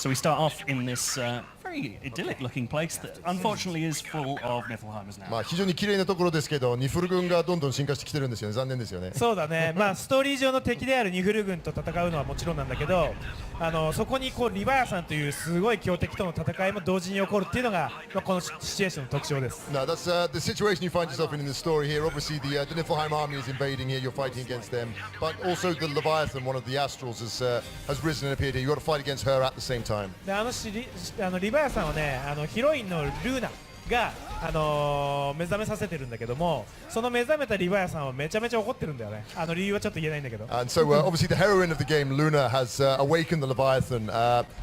So we start off in this very idyllic-looking place that unfortunately is full of Niflheimers now. まあ非常に綺麗なところですけど、ニフル軍がどんどん進化してきてるんですよね。残念ですよね。そうだね、まあ、ストーリー上の敵であるニフル軍と戦うのはもちろんなんだけど、そこにこうリバヤさんというすごい強敵との戦いも同時に起こるっていうのが、まあ、このシチュエーションの特徴です。Now that's the situation you find yourself in the story here. Obviously the Niflheim army is invading here. You're fighting against them, but also the Leviathan, one of the Astrals, has risen and appeared here. You got to fight against her at the same time. でリバヤさんはね、ヒロインのルーナが、目覚めさせてるんだけども、その目覚めたリバヤさんはめちゃめちゃ怒ってるんだよね。理由はちょっと言えないんだけど。And so obviously the heroine of the game, Luna, has awakened the Leviathan.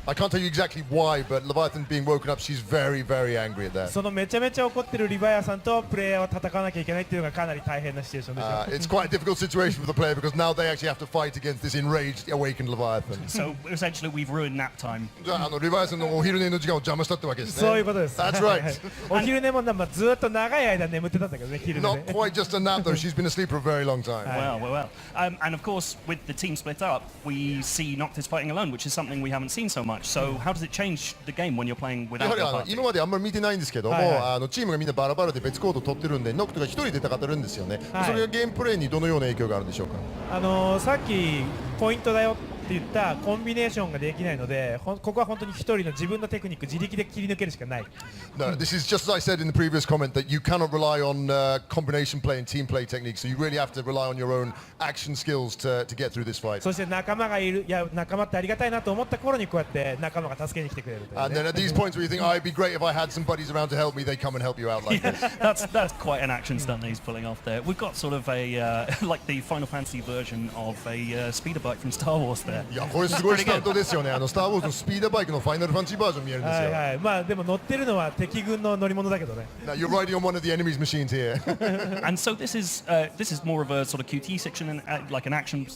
I can't tell you exactly why, but Leviathan being woken up, she's very, very angry at that. そのめちゃめちゃ怒ってるリバヤさんとプレイヤーは戦わなきゃいけないっていうのがかなり大変なシチュエーションでしょ。It's quite a difficult situation for the player because now they actually have to fight against this enraged, awakened Leviathan. So essentially we've ruined nap time. じゃあリバイアさんのお昼寝の時間を邪魔したってわけですね。そういうことです。That's right. お昼寝もずっと長い間眠ってたんだけどね、昼寝ね。Not quite just a nap though. She's been asleep for a very long time. Well. And of course, with the team split up, we see Noctis fighting alone, which is something we haven't seen so much. So how does it change the game when you're playing や without は your り party? 今まであんまり見てないんですけども、チームがみんなバラバラで別コードを取ってるんで、ノクトが一人で戦ってるんですよね。それがゲームプレイにどのような影響があるんでしょうか。さっきポイントだよって言ったコンビネーションができないので、ここは本当に一人の自分のテクニック自力で切り抜けるしかない。No, this is just as I said in the previous comment that you cannot rely on combination play and team play techniques. So you really have to rely on your own action skills to get through this fight. そして仲間がいる、いや仲間ってありがたいなと思った頃にこうやって仲間が助けに来てくれるというね。And then at these points where you think, oh, it'd be great if I had some buddies around to help me, they come and help you out like this. That's quite an action stunt that he's pulling off there. We've got sort of a like the Final Fantasy version of a speeder bike from Star Wars there. いやこれすごいスタントですよね。スター・ウォーズのスピードバイクのファイナルファンタジーバージョン見えるんですよ。はいはい。まあでも乗ってるのは敵軍の乗り物だけどね。Now you're riding on one of the enemy's machines here. And so this is more of a sort of QT section and like an action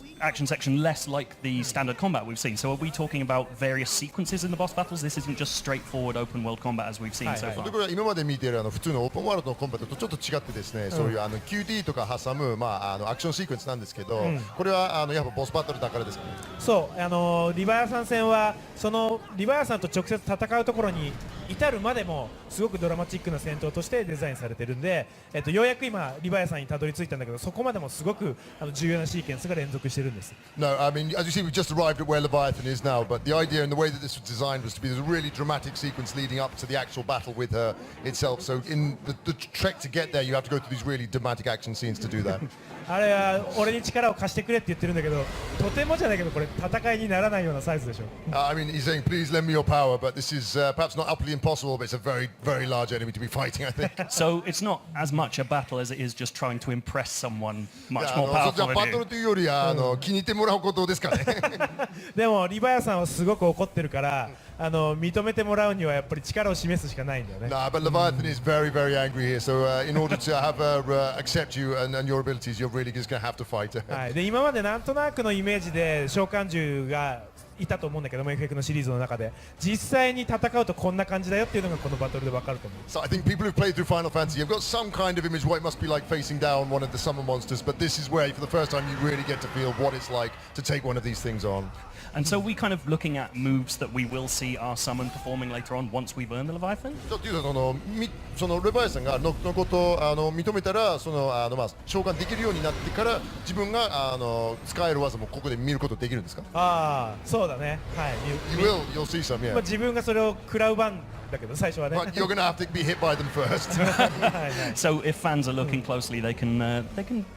section, less like the standard combat we've seen. So are we talking about various sequences in the boss battles? This isn't just straightforward open world combat as we've seen so far. これは今まで見ている普通のオープンワールドのコンバットとちょっと違ってですね、そういうQT とか挟むアクションシークエンスなんですけど、これはやっぱボスバトルだからですかね。そう、リバヤさん戦はそのリバヤさんと直接戦うところに至るまでもすごくドラマチックな戦闘としてデザインされてるんで、ようやく今リバヤさんにたどり着いたんだけど、そこまでもすごく重要なシーケンスが連続してるんです。No, I mean, as you see, we've just arrived at where Leviathan is now, but the idea and the way that this was designed was to be a really dramatic sequence leading up to the actual battle with her itself. So in the trek to get there, you have to go through these really dramatic action scenes to do that. あれは俺に力を貸してくれって言ってるんだけど、とてもじゃないけどこれ戦いにならないようなサイズでしょ。I mean, he's saying, please lend me your power, but this is perhaps not utterly impossible, but it's a very, very large enemy to be fighting, I think. So it's not as much a battle as it is just trying to impress someone much more powerful than バトルというより気に入ってもらうことですかね。でもリバヤさんはすごく怒ってるから、認めてもらうにはやっぱり力を示すしかないんだよね。Nah, but Leviathan is very, very angry here. So in order to have her accept you and your abilities, you're really just going to have to fight her. はい。で今までなんとなくのイメージで召喚獣がいたと思うんだけども、FF のシリーズの中で実際に戦うとこんな感じだよっていうのがこのバトルでわかると思う。So I think people who've played through Final Fantasy have got some kind of image of what it must be like facing down one of the summon monsters, but this is where for the first time you really get to feel what it's like to take one of these things on. And so we kind of looking at moves that we will see our summon performing later on once we've earned the Leviathan. というそのレバイアさんがのことを認めたら召喚できるようになってから自分が使える技もここで見ることできるんですか？ああ、そうだね。はい。You'll see some, yeah. まあ自分がそれを食らう番だけど最初はね。But you're going to have to be hit by them first. So if fans are looking closely, they can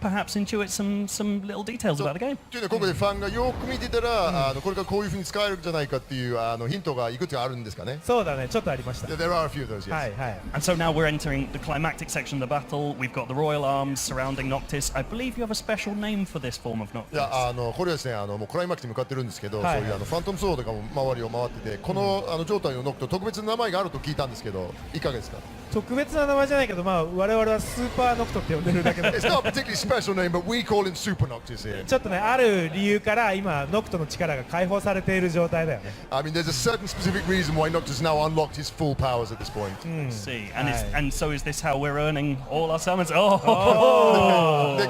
perhaps intuit some little details about the game. というのはここでファンがよく見てたらこれがこういう風に使えるんじゃないかっていうヒントがいくつかあるんですかね。そうだね、ちょっとありました。There are a few of those, yes. はいはい。And so now we're entering the climactic section of the battle. We've got the royal arms surrounding Noctis. I believe you have a special name for this form of Noctis. いやこれはですねもうクライマックスに向かってるんですけど、そういうファントムソードが周りを回ってて、この状態のノクト特別な名前があると聞いたんですけど、いかがですか？特別な名前じゃないけど、まあ我々はスーパーノクトって呼んでるだけで。It's not a particularly special name, but we call him Super Noctis here. ちょっとね、ある理由から今ノクトの力が解放されている状態だよね。I mean, there's a certain specific reason why Noctis now unlocked his full powers at this point. See, and so is this how we're earning all our summons? Oh!